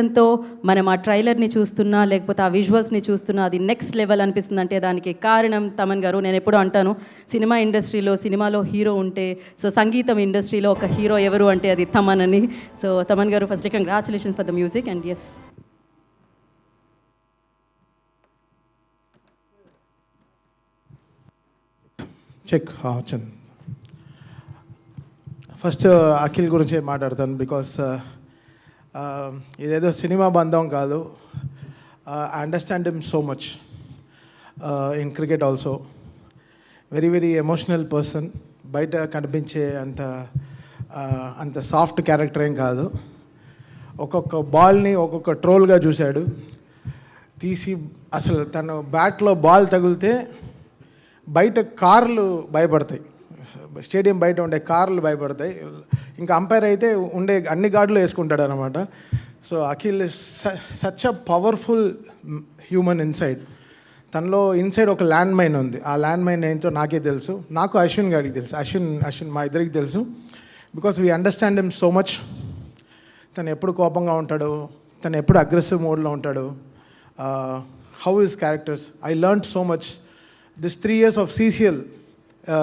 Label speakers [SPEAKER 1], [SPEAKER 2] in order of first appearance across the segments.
[SPEAKER 1] ఎంతో మనం ఆ ట్రైలర్ని చూస్తున్నా లేకపోతే ఆ విజువల్స్ని చూస్తున్నా అది నెక్స్ట్ లెవెల్ అనిపిస్తుంది. అంటే దానికి కారణం తమన్ గారు. నేను ఎప్పుడూ అంటాను, సినిమా ఇండస్ట్రీలో సినిమాలో హీరో ఉంటే, సో సంగీతం ఇండస్ట్రీలో ఒక హీరో ఎవరు అంటే అది తమన్ అని. సో తమన్ గారు, firstly congratulations for the music and ఎస్.
[SPEAKER 2] చెక్ చంద్. ఫస్ట్ అఖిల్ గురించి మాట్లాడతాను. బికాస్ ఇదేదో సినిమా బంధం కాదు. I understand him so much in cricket also. Very very emotional person. బయట కనిపించే అంత సాఫ్ట్ క్యారెక్టర్ ఏం కాదు. ఒక్కొక్క బాల్ని ఒక్కొక్క ట్రోల్గా చూశాడు. తీసి అసలు తను బ్యాట్లో బాల్ తగిలితే బయట కార్లు భయపడతాయి, స్టేడియం బయట ఉండే కార్లు భయపడతాయి. ఇంకా అంపైర్ అయితే ఉండే అన్ని గార్డులు వేసుకుంటాడు అనమాట. So Akhil such a powerful human inside. తనలో ఇన్సైడ్ ఒక ల్యాండ్ మైన్ ఉంది. ఆ ల్యాండ్ మైన్ ఏంటో నాకే తెలుసు, నాకు అశ్విన్ గారికి తెలుసు, అశ్విన్ మా ఇద్దరికి తెలుసు. Because we understand him so much. తను ఎప్పుడు కోపంగా ఉంటాడు, తను ఎప్పుడు అగ్రెసివ్ మోడ్లో ఉంటాడు. How his characters, I learned so much. This 3 years of CCL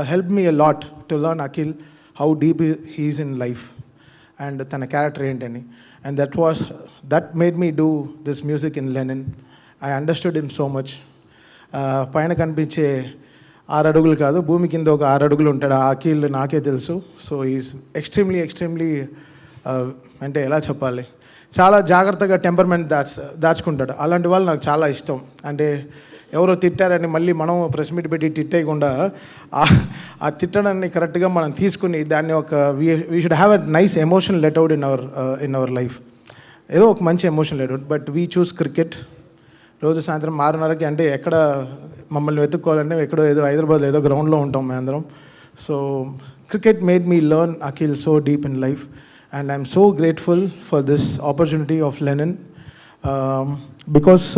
[SPEAKER 2] helped me a lot to learn Akhil, how deep he is in life and tana character entani. And that made me do this music in Lenin. I understood him so much. Paina kanpinche 6 అడుగులు కాదు, భూమి కింద ఒక 6 అడుగులు ఉంటాడు ఆ అఖిల్, నాకే తెలుసు. సో ఈజ్ ఎక్స్ట్రీమ్లీ అంటే ఎలా చెప్పాలి, చాలా జాగ్రత్తగా టెంపర్మెంట్ దాచుకుంటాడు. అలాంటి వాళ్ళు నాకు చాలా ఇష్టం. అంటే ఎవరో తిట్టారని మళ్ళీ మనం ప్రెస్ మీట్ పెట్టి తిట్టేయకుండా ఆ తిట్టడాన్ని కరెక్ట్గా మనం తీసుకుని దాన్ని ఒక we should have a nice emotion let out in our life. ఏదో ఒక మంచి emotion let out. But we choose cricket. రోజు సాయంత్రం 6:30కి, అంటే ఎక్కడ మమ్మల్ని వెతుక్కోవాలంటే ఎక్కడో ఏదో హైదరాబాద్లో ఏదో గ్రౌండ్లో ఉంటాం మేమందరం. So cricket made me learn Akhil so deep in life. And I'm so grateful for this opportunity of Lenin. Because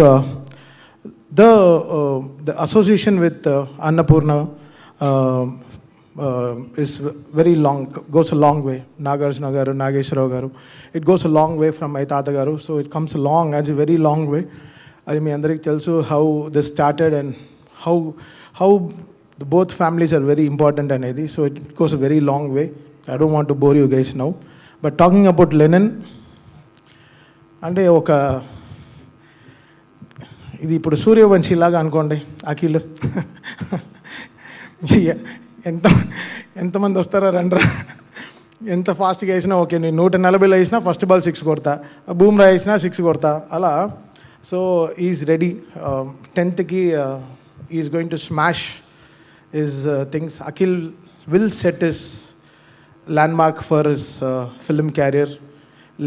[SPEAKER 2] the association with Annapurna is very long, goes a long way. Nagarjuna garu, Nageshwara garu, it goes a long way from my tata garu. So it comes along as a very long way. Adi me andariki telusu how this started and how both families are very important anedi. So it goes a very long way. I don't want to bore you guys now, but talking about Lenin, ante oka ఇది ఇప్పుడు సూర్యవంశీ లాగా అనుకోండి అఖిల్. ఎంతమంది వస్తారా రండ్రా, ఎంత ఫాస్ట్గా వేసినా ఓకే. నేను 140లో వేసినా ఫస్ట్ బాల్ 6 కొడతా, బూమ్రా వేసినా 6 కొడతా అలా. So is ready. 10th is going to smash his things. Akhil will set his landmark for his film career.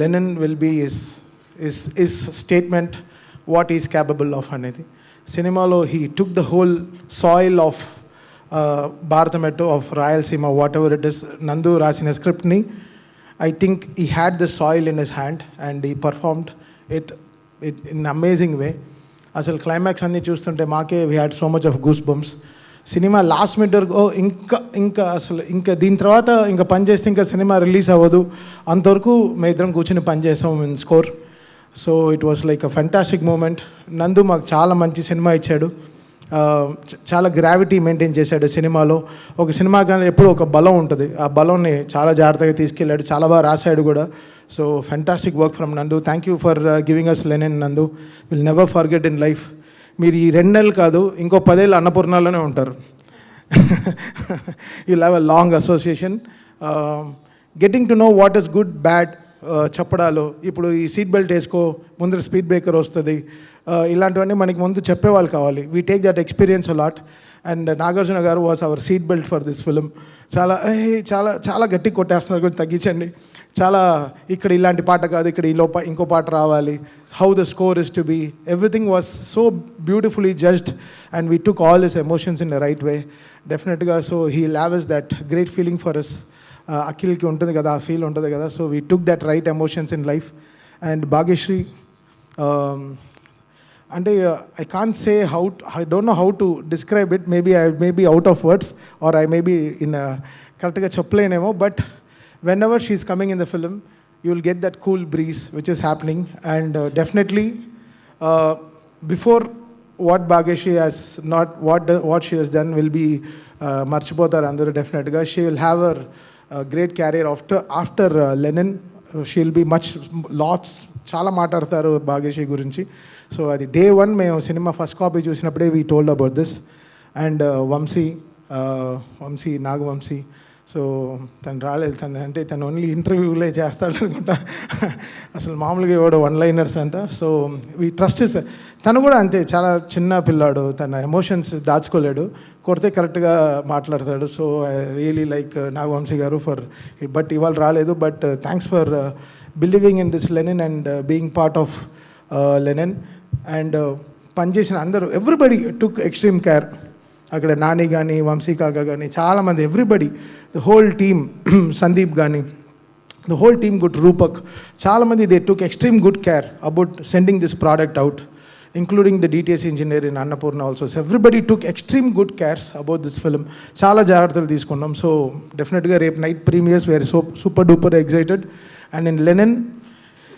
[SPEAKER 2] Lenin will be his statement what he is capable of అనేది. సినిమాలో he took the whole soil of భారతమెట్టు, of Rayalaseema, what ever it is. నందు రాసిన స్క్రిప్ట్ని I think he had the soil in his hand and he performed it in amazing way. అసలు climax అన్నీ చూస్తుంటే మాకే we had so much of goosebumps. Cinema last minute ఇంకా అసలు ఇంకా దీని తర్వాత ఇంకా పని చేస్తే ఇంకా సినిమా రిలీజ్ అవ్వదు అంతవరకు మేము ఇద్దరం కూర్చొని పని చేసాం in score. So it was like a fantastic moment. Nandu మాకు చాలా మంచి సినిమా ఇచ్చాడు. చాలా గ్రావిటీ మెయింటైన్ చేశాడు సినిమాలో. ఒక సినిమా కానీ ఎప్పుడు ఒక బలం ఉంటుంది, ఆ బలంని చాలా జాగ్రత్తగా తీసుకెళ్ళాడు. చాలా బాగా రాశాడు కూడా. So fantastic work from Nandu. Thank you for giving us Lenin Nandu. Will never forget in life. మీరు ఈ 2 నెలలు కాదు, ఇంకో 10 ఏళ్ళు అన్నపూర్ణలోనే ఉంటారు. You'll have a long association. Getting to know what is good bad చెప్పడాలు. ఇప్పుడు ఈ సీట్ బెల్ట్ వేసుకో, ముందర స్పీడ్ బ్రేకర్ వస్తుంది, ఇలాంటివన్నీ మనకి ముందు చెప్పేవాళ్ళు కావాలి. We take that experience a lot. And Nagarjuna garu was our seat belt for this film. చాలా చాలా చాలా గట్టిగా కొట్టేస్తున్నారు, కొంచెం తగ్గించండి. చాలా ఇక్కడ ఇలాంటి పాట కాదు, ఇక్కడ ఇంకో పాట రావాలి. How the score is to be, everything was so beautifully judged and we took all his emotions in the right way డెఫినెట్గా. So he leaves that great feeling for us. అఖిల్కి ఉంటుంది కదా, ఆ ఫీల్ ఉంటుంది కదా. So we took that right emotions in life. And Bhagyashree, అంటే I can't say I don't know how to describe it. I may be out of words or I may be ఇన్ కరెక్ట్గా చెప్పలేనేమో. But whenever she is coming in the film, you will get that cool breeze which is happening. And definitely, before what Bhageshi has not, what she has done will be marchipotaru andaru definitely. She will have her great career after Lenin. She will be lots చాలా మాట్లాడతారు భాగ్యశ్రీ గురించి. So అది day 1 మేము cinema first copy చూసినప్పుడే we told about this. And Vamsi Nagavamsi, so తను రాలేదు, తను only ఇంటర్వ్యూలే చేస్తాడు అనుకుంటా, అసలు మామూలుగా ఇవ్వడు వన్ లైనర్స్ అంతా. సో వీ ట్రస్ట్ తను కూడా అంతే, చాలా చిన్న పిల్లాడు, తన ఎమోషన్స్ దాచుకోలేడు, కొడితే కరెక్ట్గా మాట్లాడతాడు. So I really like Nagavamsi గారు ఫర్, బట్ ఇవాళ రాలేదు, but thanks for believing in this Lenin and being part of Lenin. And పనిచేసిన అందరూ ఎవ్రీబడి టుక్ ఎక్స్ట్రీమ్ కేర్. అక్కడ నాని కానీ, వంశీ కాక కానీ, చాలామంది, everybody, the whole team, Sandeep కానీ, the whole team good, Roopak, చాలామంది they took extreme good care about sending this product out, including the DTS engineer in Annapurna also. So everybody took extreme good cares about this film. Chala jagratalu తీసుకున్నాం. So definitely రేపు night premieres we are so super duper excited. And in Lenin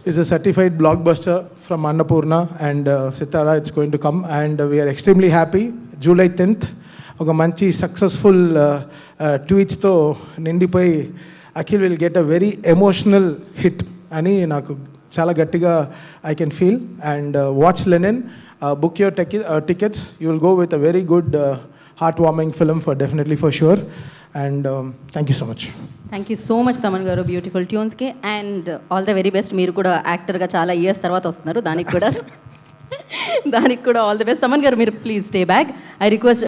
[SPEAKER 2] is a certified blockbuster from Annapurna and Sitara, it's going to come, and we are extremely happy. July 10th ఒక మంచి successful tweets తో నిండిపోయి Akhil will get a very emotional hit అని నాకు చాలా గట్టిగా I can feel. And watch Lenin, book your tickets, you will go with a very good heart warming film for definitely for sure. And thank you so much.
[SPEAKER 1] Thank you so much Thaman garu, beautiful ట్యూన్స్కి, and all the very best. మీరు కూడా యాక్టర్గా చాలా years తర్వాత వస్తున్నారు, దానికి కూడా all the best. Thaman గారు మీరు please stay back. I request